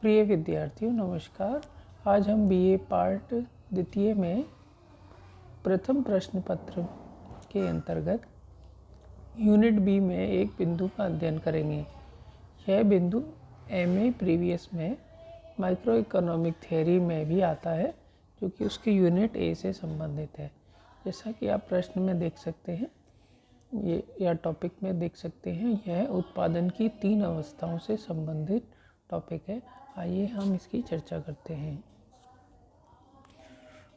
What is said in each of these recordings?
प्रिय विद्यार्थियों नमस्कार। आज हम बीए पार्ट द्वितीय में प्रथम प्रश्न पत्र के अंतर्गत यूनिट बी में एक बिंदु का अध्ययन करेंगे। यह बिंदु एमए प्रीवियस में माइक्रो इकोनॉमिक थ्योरी में भी आता है, जो कि उसके यूनिट ए से संबंधित है। जैसा कि आप प्रश्न में देख सकते हैं, ये या टॉपिक में देख सकते हैं, यह उत्पादन की 3 अवस्थाओं से संबंधित टॉपिक है। आइए हम इसकी चर्चा करते हैं।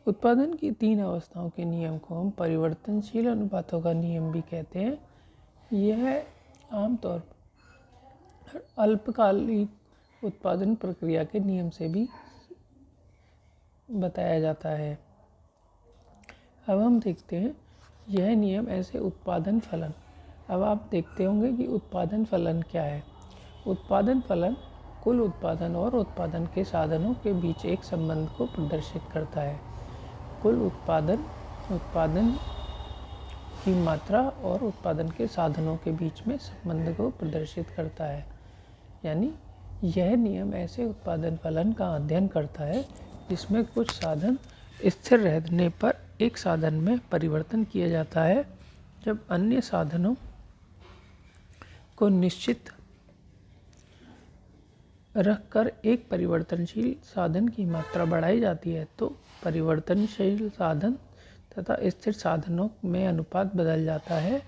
उत्पादन की 3 अवस्थाओं के नियम को हम परिवर्तनशील अनुपातों का नियम भी कहते हैं। यह आमतौर पर अल्पकालिक उत्पादन प्रक्रिया के नियम से भी बताया जाता है। अब हम देखते हैं यह नियम ऐसे उत्पादन फलन। अब आप देखते होंगे कि उत्पादन फलन क्या है। उत्पादन फलन कुल उत्पादन और उत्पादन के साधनों के बीच एक संबंध को प्रदर्शित करता है। कुल उत्पादन की मात्रा और उत्पादन के साधनों के बीच में संबंध को प्रदर्शित करता है। यानी यह नियम ऐसे उत्पादन फलन का अध्ययन करता है जिसमें कुछ साधन स्थिर रहने पर एक साधन में परिवर्तन किया जाता है, जब अन्य साधनों को निश्चित रखकर एक परिवर्तनशील साधन की मात्रा बढ़ाई जाती है, तो परिवर्तनशील साधन तथा स्थिर साधनों में अनुपात बदल जाता है,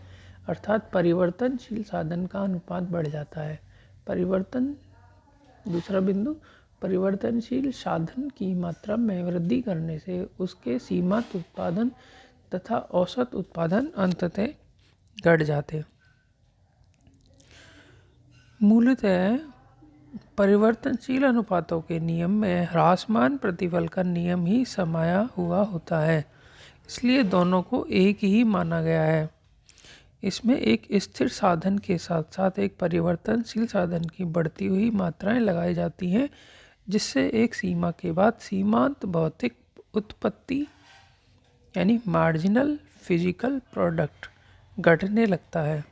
अर्थात परिवर्तनशील साधन का अनुपात बढ़ जाता है। दूसरा बिंदु, परिवर्तनशील साधन की मात्रा में वृद्धि करने से उसके सीमांत उत्पादन तथा औसत उत्पादन अंततः घट जाते। मूलतः परिवर्तनशील अनुपातों के नियम में ह्रासमान प्रतिफल का नियम ही समाया हुआ होता है, इसलिए दोनों को एक ही माना गया है। इसमें एक स्थिर साधन के साथ साथ एक परिवर्तनशील साधन की बढ़ती हुई मात्राएं लगाई जाती हैं, जिससे एक सीमा के बाद सीमांत भौतिक उत्पत्ति यानी मार्जिनल फिजिकल प्रोडक्ट घटने लगता है।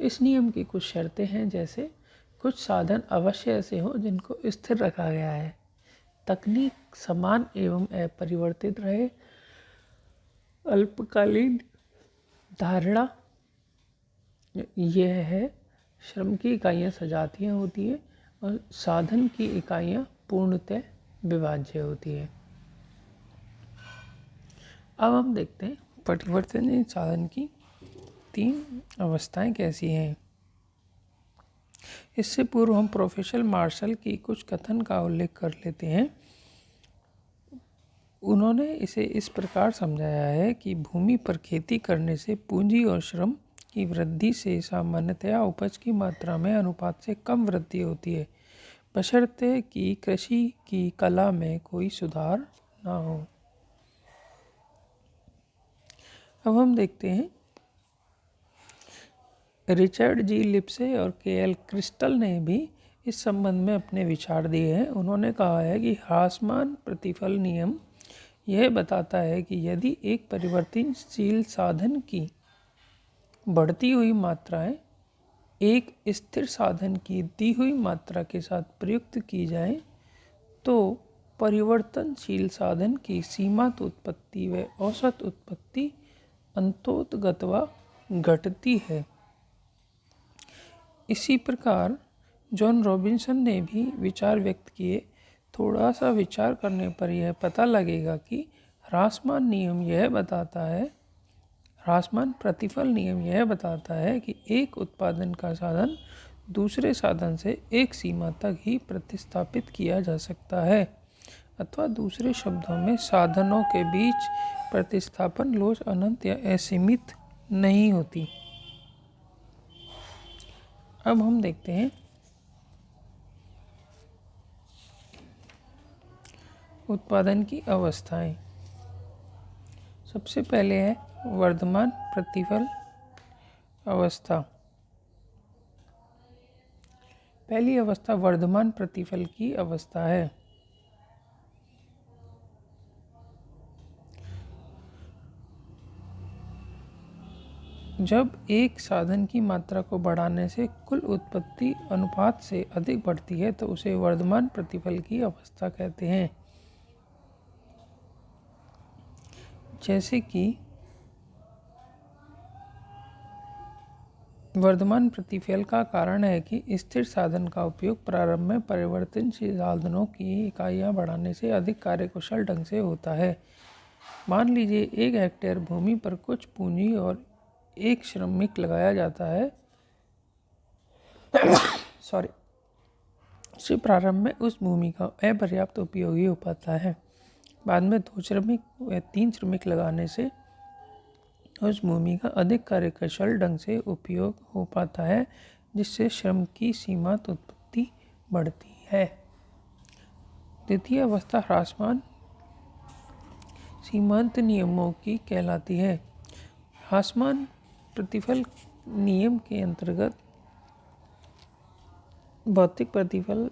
इस नियम की कुछ शर्तें हैं, जैसे कुछ साधन अवश्य ऐसे हों जिनको स्थिर रखा गया है, तकनीक समान एवं अपरिवर्तित रहे, अल्पकालीन धारणा यह है श्रम की इकाइयाँ सजातीय होती हैं और साधन की इकाइयाँ पूर्णतः विभाज्य होती है। अब हम देखते हैं परिवर्तनीय साधन की 3 अवस्थाएं कैसी हैं। इससे पूर्व हम प्रोफेसर मार्शल की कुछ कथन का उल्लेख कर लेते हैं। उन्होंने इसे इस प्रकार समझाया है कि भूमि पर खेती करने से पूंजी और श्रम की वृद्धि से सामान्यतया उपज की मात्रा में अनुपात से कम वृद्धि होती है, बशर्ते कि कृषि की कला में कोई सुधार ना हो। अब हम देखते हैं रिचर्ड जी लिप्से और के.एल. क्रिस्टल ने भी इस संबंध में अपने विचार दिए हैं। उन्होंने कहा है कि ह्रासमान प्रतिफल नियम यह बताता है कि यदि एक परिवर्तनशील साधन की बढ़ती हुई मात्राएं एक स्थिर साधन की दी हुई मात्रा के साथ प्रयुक्त की जाए, तो परिवर्तनशील साधन की सीमांत उत्पत्ति व औसत उत्पत्ति अंततोगत्वा घटती है। इसी प्रकार जॉन रॉबिन्सन ने भी विचार व्यक्त किए। थोड़ा सा विचार करने पर यह पता लगेगा कि ह्रासमान प्रतिफल नियम यह बताता है कि एक उत्पादन का साधन दूसरे साधन से एक सीमा तक ही प्रतिस्थापित किया जा सकता है, अथवा दूसरे शब्दों में साधनों के बीच प्रतिस्थापन लोच अनंत या असीमित नहीं होती। अब हम देखते हैं उत्पादन की अवस्थाएं। सबसे पहले है वर्धमान प्रतिफल अवस्था। पहली अवस्था वर्धमान प्रतिफल की अवस्था है। जब एक साधन की मात्रा को बढ़ाने से कुल उत्पत्ति अनुपात से अधिक बढ़ती है तो उसे वर्धमान प्रतिफल की अवस्था कहते हैं। जैसे कि वर्धमान प्रतिफल का कारण है कि स्थिर साधन का उपयोग प्रारंभ में परिवर्तनशील साधनों की इकाइयाँ बढ़ाने से अधिक कार्यकुशल ढंग से होता है। मान लीजिए 1 हेक्टेयर भूमि पर कुछ पूंजी और 1 श्रमिक लगाया जाता है से प्रारंभ में उस भूमि का अपर्याप्त उपयोगी हो पाता है। बाद में 2 श्रमिक या 3 श्रमिक लगाने से उस भूमि का अधिक कार्यकुशल ढंग से उपयोग हो पाता है, जिससे श्रम की सीमांत उत्पत्ति बढ़ती है। द्वितीय अवस्था ह्रासमान सीमांत नियमों की कहलाती है। ह्रासमान प्रतिफल नियम के अंतर्गत भौतिक प्रतिफल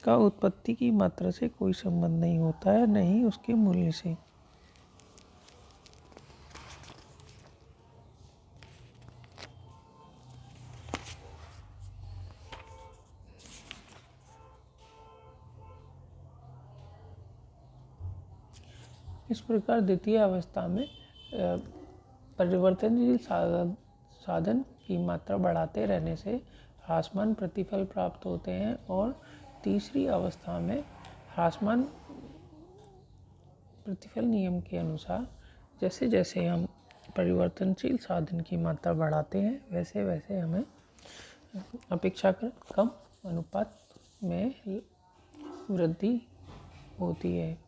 का उत्पत्ति की मात्रा से कोई संबंध नहीं होता है, न ही उसके मूल्य से। इस प्रकार द्वितीय अवस्था में परिवर्तनशील साधन की मात्रा बढ़ाते रहने से ह्रासमान प्रतिफल प्राप्त होते हैं और तीसरी अवस्था में ह्रासमान प्रतिफल नियम के अनुसार जैसे जैसे हम परिवर्तनशील साधन की मात्रा बढ़ाते हैं वैसे वैसे हमें अपेक्षाकृत कम अनुपात में वृद्धि होती है।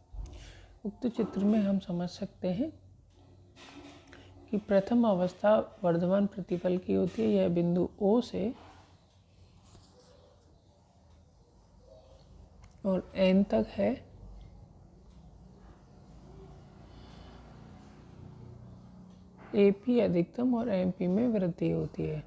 उक्त चित्र में हम समझ सकते हैं कि प्रथम अवस्था वर्धमान प्रतिफल की होती है। यह बिंदु O से और N तक है। AP अधिकतम और MP में वृद्धि होती है।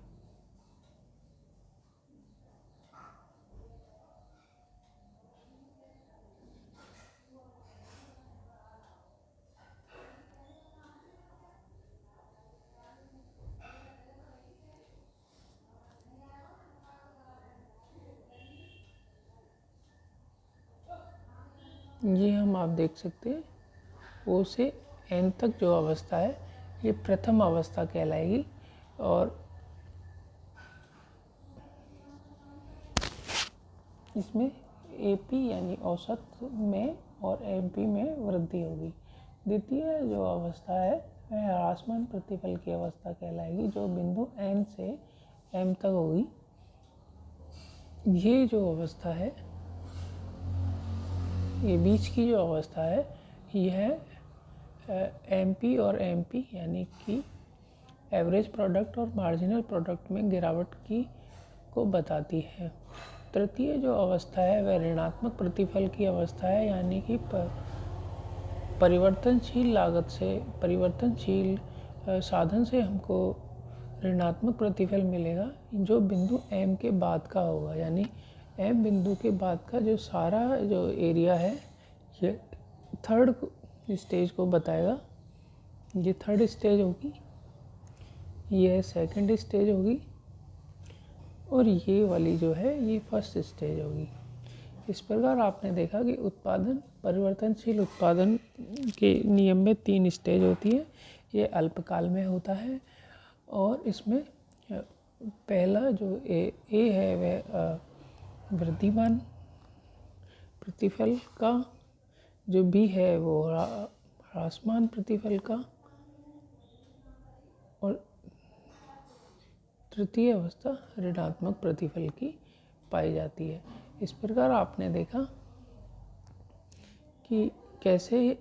ये हम आप देख सकते हैं O से N तक जो अवस्था है ये प्रथम अवस्था कहलाएगी और इसमें AP यानी औसत में और MP में वृद्धि होगी। द्वितीय जो अवस्था है वह ह्रासमान प्रतिफल की अवस्था कहलाएगी जो बिंदु N से M तक होगी। ये जो अवस्था है, ये बीच की जो अवस्था है यह MP और MP यानी कि एवरेज प्रोडक्ट और मार्जिनल प्रोडक्ट में गिरावट को बताती है। तृतीय जो अवस्था है वह ऋणात्मक प्रतिफल की अवस्था है, यानी कि परिवर्तनशील लागत से परिवर्तनशील साधन से हमको ऋणात्मक प्रतिफल मिलेगा जो बिंदु M के बाद का होगा। यानी M बिंदु के बाद का जो सारा जो एरिया है ये थर्ड स्टेज को बताएगा। ये थर्ड स्टेज होगी, ये सेकंड स्टेज होगी और ये वाली जो है ये फर्स्ट स्टेज होगी। इस प्रकार आपने देखा कि उत्पादन परिवर्तनशील उत्पादन के नियम में 3 स्टेज होती है। ये अल्पकाल में होता है और इसमें पहला जो ए है वह वृद्धिमान प्रतिफल का, जो बी है वो ह्रासमान प्रतिफल का और तृतीय अवस्था ऋणात्मक प्रतिफल की पाई जाती है। इस प्रकार आपने देखा कि कैसे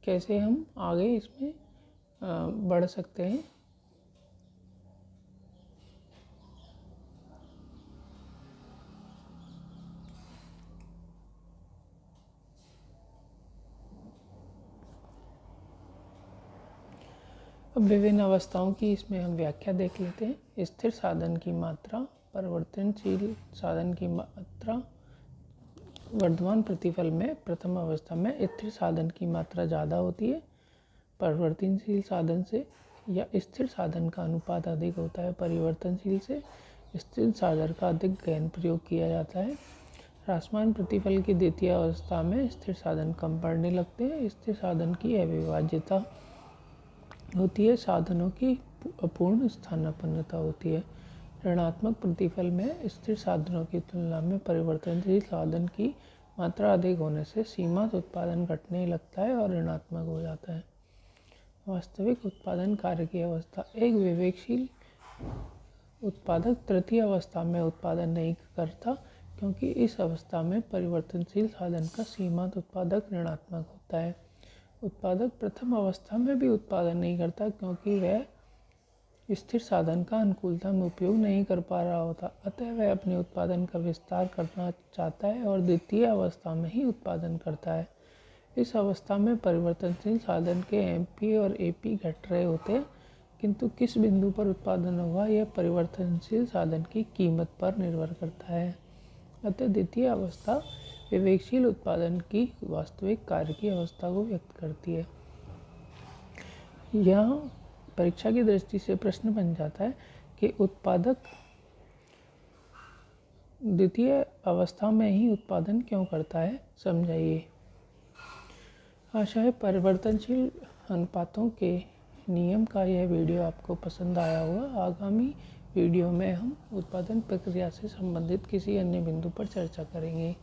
कैसे हम आगे इसमें बढ़ सकते हैं। अब विभिन्न अवस्थाओं की इसमें हम व्याख्या देख लेते हैं। स्थिर साधन की मात्रा, परिवर्तनशील साधन की मात्रा। वर्धमान प्रतिफल में प्रथम अवस्था में स्थिर साधन की मात्रा ज़्यादा होती है परिवर्तनशील साधन से, या स्थिर साधन का अनुपात अधिक होता है परिवर्तनशील से। स्थिर साधन का अधिक गहन प्रयोग किया जाता है। ह्रासमान प्रतिफल की द्वितीय अवस्था में स्थिर साधन कम पड़ने लगते हैं। स्थिर साधन की अविभाज्यता होती है, साधनों की अपूर्ण स्थानापन्नता होती है। ऋणात्मक प्रतिफल में स्थिर साधनों की तुलना में परिवर्तनशील साधन की मात्रा अधिक होने से सीमांत उत्पादन घटने लगता है और ऋणात्मक हो जाता है। वास्तविक उत्पादन कार्य की अवस्था। एक विवेकशील उत्पादक तृतीय अवस्था में उत्पादन नहीं करता, क्योंकि इस अवस्था में परिवर्तनशील साधन का सीमांत उत्पादक ऋणात्मक होता है। उत्पादक प्रथम अवस्था में भी उत्पादन नहीं करता, क्योंकि वह स्थिर साधन का अनुकूलता में उपयोग नहीं कर पा रहा होता, अतः वह अपने उत्पादन का विस्तार करना चाहता है और द्वितीय अवस्था में ही उत्पादन करता है। इस अवस्था में परिवर्तनशील साधन के एमपी और एपी घट रहे होते हैं, किंतु किस बिंदु पर उत्पादन होगा यह परिवर्तनशील साधन की कीमत पर निर्भर करता है। अतः द्वितीय अवस्था विवेकशील उत्पादन की वास्तविक कार्य की अवस्था को व्यक्त करती है। यहाँ परीक्षा की दृष्टि से प्रश्न बन जाता है कि उत्पादक द्वितीय अवस्था में ही उत्पादन क्यों करता है, समझाइए। आशा है परिवर्तनशील अनुपातों के नियम का यह वीडियो आपको पसंद आया होगा। आगामी वीडियो में हम उत्पादन प्रक्रिया से संबंधित किसी अन्य बिंदु पर चर्चा करेंगे।